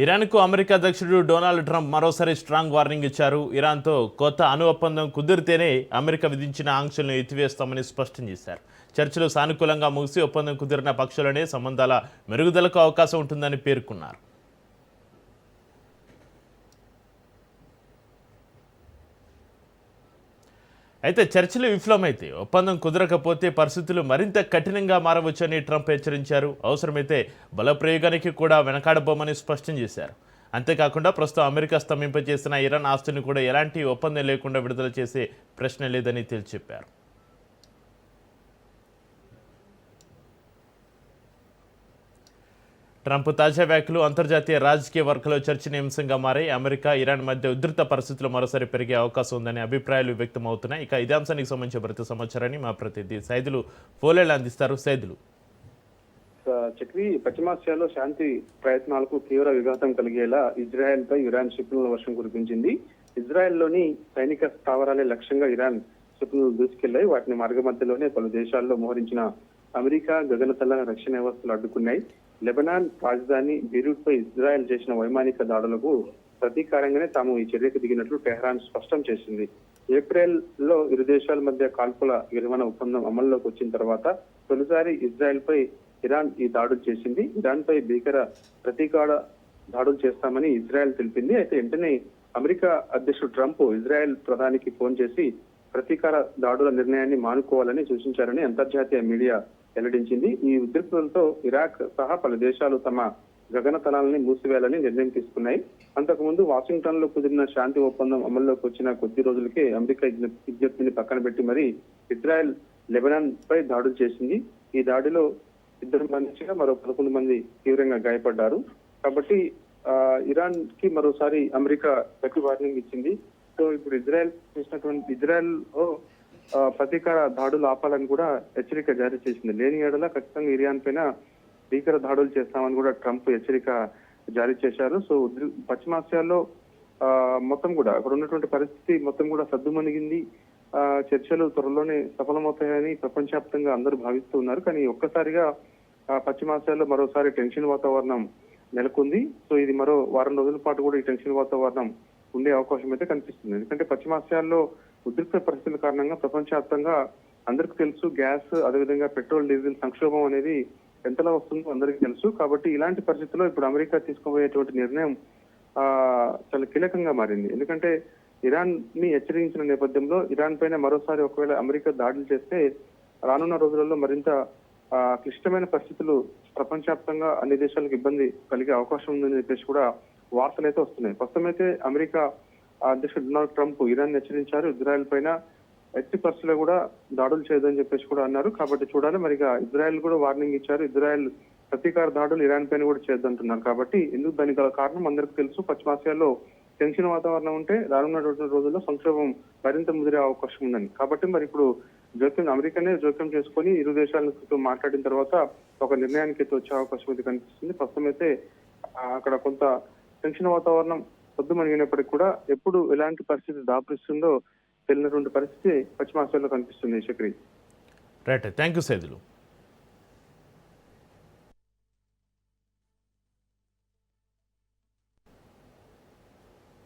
ఇరాన్కు America అధ్యక్షుడు Donald Trump మరోసారి strong warning ఇచ్చారు. ఇరాన్తో కొత్త అణు ఒప్పందం కుదిరితేనే అమెరికా విధించిన ఆంక్షలను ఎత్తివేస్తామని స్పష్టం చేశారు. చర్చలు సానుకూలంగా ముగిసి ఒప్పందం కుదిరిన పక్షులనే సంబంధాల మెరుగుదలకు అవకాశం ఉంటుందని పేర్కొన్నారు. అయితే చర్చలు విఫలమైతే ఒప్పందం కుదరకపోతే పరిస్థితులు మరింత కఠినంగా మారవచ్చని ట్రంప్ హెచ్చరించారు. అవసరమైతే బలప్రయోగానికి కూడా వెనకాడబోమని స్పష్టం చేశారు. అంతేకాకుండా ప్రస్తుతం అమెరికా స్తంభింపజేసిన ఇరాన్ ఆస్తిని కూడా ఎలాంటి ఒప్పందం లేకుండా విడుదల చేసే ప్రశ్న లేదని తేల్చి చెప్పారు. ట్రంప్ తాజా వ్యాఖ్యలు అంతర్జాతీయ రాజకీయ వర్గంలో చర్చనీయాంశంగా మారాయి. అమెరికా ఇరాన్ మధ్య ఉధృత పరిస్థితులు మరోసారి పెరిగే అవకాశం ఉందనే అభిప్రాయాలు వ్యక్తమవుతున్నాయి. ఇక ఇదే అంశానికి సంబంధించిన మరింత సమాచారాన్ని మా ప్రతినిధి సైదులు ఫోలేలు అందిస్తారు. సైదులు, చక్రి, పశ్చిమాసియాలో శాంతి ప్రయత్నాలకు తీవ్ర విఘాతం కలిగేలా ఇజ్రాయెల్ పై ఇరాన్ క్షిపణుల వర్షం కురిపించింది. ఇజ్రాయెల్ లోని సైనిక స్థావరాలే లక్ష్యంగా ఇరాన్ క్షిపణులు దూసుకెళ్లాయి. వాటిని మార్గ మధ్యలోనే పలు దేశాల్లో మోహరించిన అమెరికా గగనతల రక్షణ వ్యవస్థలు అడ్డుకున్నాయి. లెబనాన్ రాజధాని బీరూట్ పై ఇజ్రాయెల్ చేసిన వైమానిక దాడులకు ప్రతీకారంగానే తాము ఈ చర్యకు దిగినట్లు టెహ్రాన్ స్పష్టం చేసింది. ఏప్రిల్ లో ఇరు దేశాల మధ్య కాల్పుల విరమణ ఒప్పందం అమల్లోకి వచ్చిన తర్వాత తొలిసారి ఇజ్రాయెల్ పై ఇరాన్ ఈ దాడులు చేసింది. ఇరాన్ పై భీకర ప్రతీకార దాడులు చేస్తామని ఇజ్రాయెల్ తెలిపింది. అయితే వెంటనే అమెరికా అధ్యక్షుడు ట్రంప్ ఇజ్రాయెల్ ప్రధానికి ఫోన్ చేసి ప్రతీకార దాడుల నిర్ణయాన్ని మానుకోవాలని సూచించారని అంతర్జాతీయ మీడియా వెల్లడించింది. ఈ ఉద్రిక్తతలతో ఇరాక్ సహా పలు దేశాలు తమ గగనతలాలని మూసివేయాలని నిర్ణయం తీసుకున్నాయి. అంతకుముందు వాషింగ్టన్ లో కుదిరిన శాంతి ఒప్పందం అమల్లోకి వచ్చిన కొద్ది రోజులకే అమెరికా విజ్ఞప్తిని పక్కన పెట్టి మరి ఇజ్రాయెల్ లెబనాన్ పై దాడులు చేసింది. ఈ దాడిలో 2 మరణించగా మరో 11 మంది తీవ్రంగా గాయపడ్డారు. కాబట్టి ఇరాన్ కి మరోసారి అమెరికా గట్టి వార్నింగ్ ఇచ్చింది. సో ఇప్పుడు ఇజ్రాయెల్ ప్రతీకార దాడులు ఆపాలని కూడా హెచ్చరిక జారీ చేసింది. లేని ఏడల ఖచ్చితంగా ఇరాన్ పైన భీకర దాడులు చేస్తామని కూడా ట్రంప్ హెచ్చరిక జారీ చేశారు. సో పశ్చిమాసియాలో మొత్తం కూడా అక్కడ ఉన్నటువంటి పరిస్థితి మొత్తం కూడా సద్దుమణిగింది. చర్చలు త్వరలోనే సఫలమవుతాయని ప్రపంచవ్యాప్తంగా అందరూ భావిస్తూ ఉన్నారు. కానీ ఒక్కసారిగా పశ్చిమాసియాలో మరోసారి టెన్షన్ వాతావరణం నెలకొంది. సో ఇది మరో వారం రోజుల పాటు కూడా ఈ టెన్షన్ వాతావరణం ఉండే అవకాశం అయితే కనిపిస్తుంది. ఎందుకంటే పశ్చిమాసియాల్లో ఉద్రిక్త పరిస్థితుల కారణంగా ప్రపంచవ్యాప్తంగా అందరికీ తెలుసు, గ్యాస్ అదేవిధంగా పెట్రోల్ డీజిల్ సంక్షోభం అనేది ఎంతలా వస్తుందో అందరికీ తెలుసు. కాబట్టి ఇలాంటి పరిస్థితుల్లో ఇప్పుడు అమెరికా తీసుకోబోయేటువంటి నిర్ణయం చాలా కీలకంగా మారింది. ఎందుకంటే ఇరాన్ ని హెచ్చరించిన నేపథ్యంలో ఇరాన్ పైన మరోసారి ఒకవేళ అమెరికా దాడులు చేస్తే రానున్న రోజులలో మరింత క్లిష్టమైన పరిస్థితులు ప్రపంచవ్యాప్తంగా అన్ని దేశాలకు ఇబ్బంది కలిగే అవకాశం ఉందని చెప్పేసి కూడా వార్తలు అయితే వస్తున్నాయి. ప్రస్తుతం అయితే అమెరికా అధ్యక్షుడు డొనాల్డ్ ట్రంప్ ఇరాన్ హెచ్చరించారు. ఇజ్రాయెల్ పైన ఎట్టి పరిస్థితుల్లో కూడా దాడులు చేయదని చెప్పేసి కూడా అన్నారు. కాబట్టి చూడాలి, మరిగా ఇజ్రాయెల్ కూడా వార్నింగ్ ఇచ్చారు. ఇజ్రాయెల్ ప్రతీకార దాడులు ఇరాన్ పైన కూడా చేయొద్దంటున్నారు. కాబట్టి ఎందుకు దానికి గల కారణం అందరికీ తెలుసు. పశ్చిమాసియాలో టెన్షన్ వాతావరణం ఉంటే రానున్న రోజుల్లో సంక్షోభం మరింత ముదిరే అవకాశం ఉందని. కాబట్టి మరి ఇప్పుడు అమెరికానే జోక్యం చేసుకుని ఇరు దేశాలతో మాట్లాడిన తర్వాత ఒక నిర్ణయానికి అయితే వచ్చే అవకాశం అయితే కనిపిస్తుంది. ప్రస్తుతం అయితే అక్కడ కొంత టెన్షన్ వాతావరణం సద్దుమణిగినప్పటికీ కూడా ఎప్పుడు ఎలాంటి పరిస్థితి దాపురిస్తుందో తెలియనటువంటి పరిస్థితి పశ్చిమాసియాలో కనిపిస్తుంది. Chakri, right, thank you Saidulu.